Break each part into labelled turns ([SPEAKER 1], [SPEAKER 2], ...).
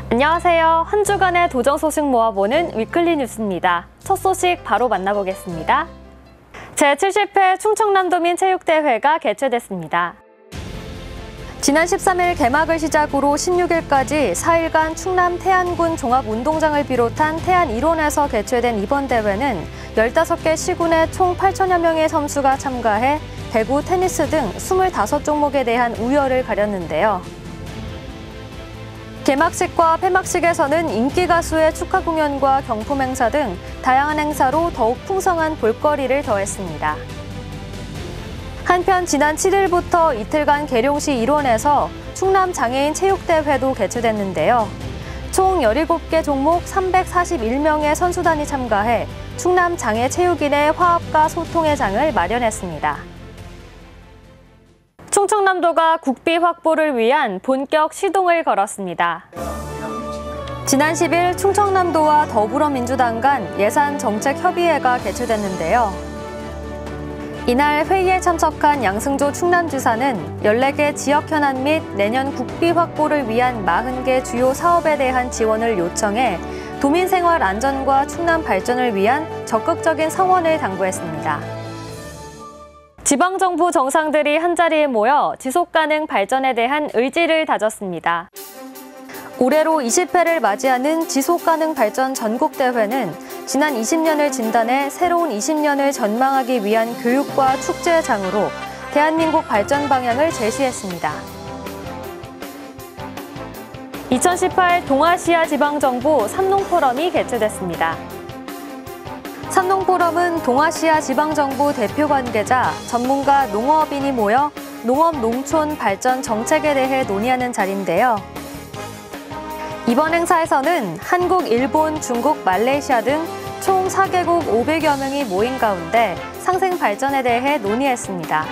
[SPEAKER 1] 안녕하세요. 한 주간의 도정 소식 모아보는 위클리 뉴스입니다. 첫 소식 바로 만나보겠습니다. 제70회 충청남도민 체육대회가 개최됐습니다. 지난 13일 개막을 시작으로 16일까지 4일간 충남 태안군 종합운동장을 비롯한 태안 일원에서 개최된 이번 대회는 15개 시군의 총 8천여 명의 선수가 참가해 배구, 테니스 등 25종목에 대한 우열을 가렸는데요. 개막식과 폐막식에서는 인기 가수의 축하 공연과 경품 행사 등 다양한 행사로 더욱 풍성한 볼거리를 더했습니다. 한편 지난 7일부터 이틀간 계룡시 일원에서 충남 장애인 체육대회도 개최됐는데요. 총 17개 종목 341명의 선수단이 참가해 충남 장애 체육인의 화합과 소통의 장을 마련했습니다. 충청남도가 국비 확보를 위한 본격 시동을 걸었습니다. 지난 10일 충청남도와 더불어민주당 간 예산정책협의회가 개최됐는데요. 이날 회의에 참석한 양승조 충남지사는 14개 지역 현안 및 내년 국비 확보를 위한 40개 주요 사업에 대한 지원을 요청해 도민 생활 안전과 충남 발전을 위한 적극적인 성원을 당부했습니다. 지방정부 정상들이 한자리에 모여 지속가능 발전에 대한 의지를 다졌습니다. 올해로 20회를 맞이하는 지속가능 발전 전국대회는 지난 20년을 진단해 새로운 20년을 전망하기 위한 교육과 축제의 장으로 대한민국 발전 방향을 제시했습니다. 2018 동아시아 지방정부 삼농포럼이 개최됐습니다. 삼농포럼은 동아시아 지방정부 대표 관계자, 전문가, 농업인이 모여 농업, 농촌 발전 정책에 대해 논의하는 자리인데요. 이번 행사에서는 한국, 일본, 중국, 말레이시아 등 총 4개국 500여 명이 모인 가운데 상생 발전에 대해 논의했습니다.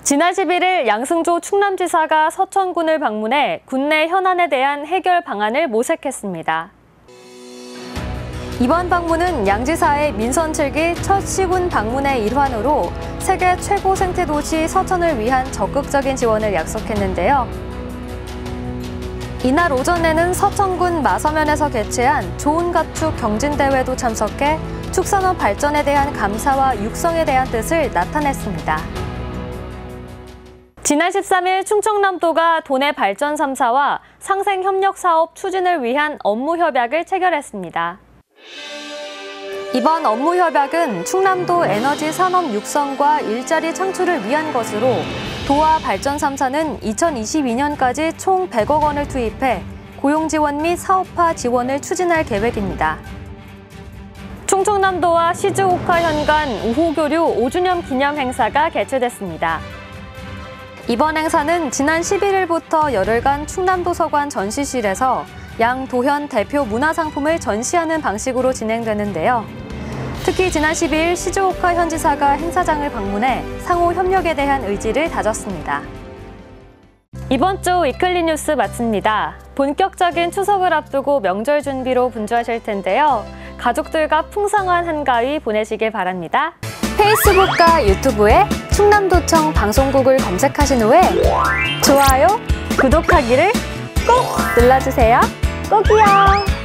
[SPEAKER 1] 지난 11일 양승조 충남지사가 서천군을 방문해 군내 현안에 대한 해결 방안을 모색했습니다. 이번 방문은 양 지사의 민선 7기 첫 시군 방문의 일환으로 세계 최고 생태도시 서천을 위한 적극적인 지원을 약속했는데요. 이날 오전에는 서천군 마서면에서 개최한 좋은 가축 경진대회도 참석해 축산업 발전에 대한 감사와 육성에 대한 뜻을 나타냈습니다. 지난 13일 충청남도가 도내 발전 3사와 상생협력사업 추진을 위한 업무협약을 체결했습니다. 이번 업무협약은 충남도 에너지 산업 육성과 일자리 창출을 위한 것으로 도와 발전 3사는 2022년까지 총 100억 원을 투입해 고용 지원 및 사업화 지원을 추진할 계획입니다. 충청남도와 시즈오카 간 우호교류 5주년 기념 행사가 개최됐습니다. 이번 행사는 지난 11일부터 열흘간 충남도서관 전시실에서 양 도현 대표 문화상품을 전시하는 방식으로 진행되는데요. 특히 지난 12일 시즈오카 현 지사가 행사장을 방문해 상호 협력에 대한 의지를 다졌습니다. 이번 주 위클리 뉴스 마칩니다. 본격적인 추석을 앞두고 명절 준비로 분주하실 텐데요. 가족들과 풍성한 한가위 보내시길 바랍니다. 페이스북과 유튜브에 충남도청 방송국을 검색하신 후에 좋아요, 구독하기를 꼭 눌러주세요. 꼭이요!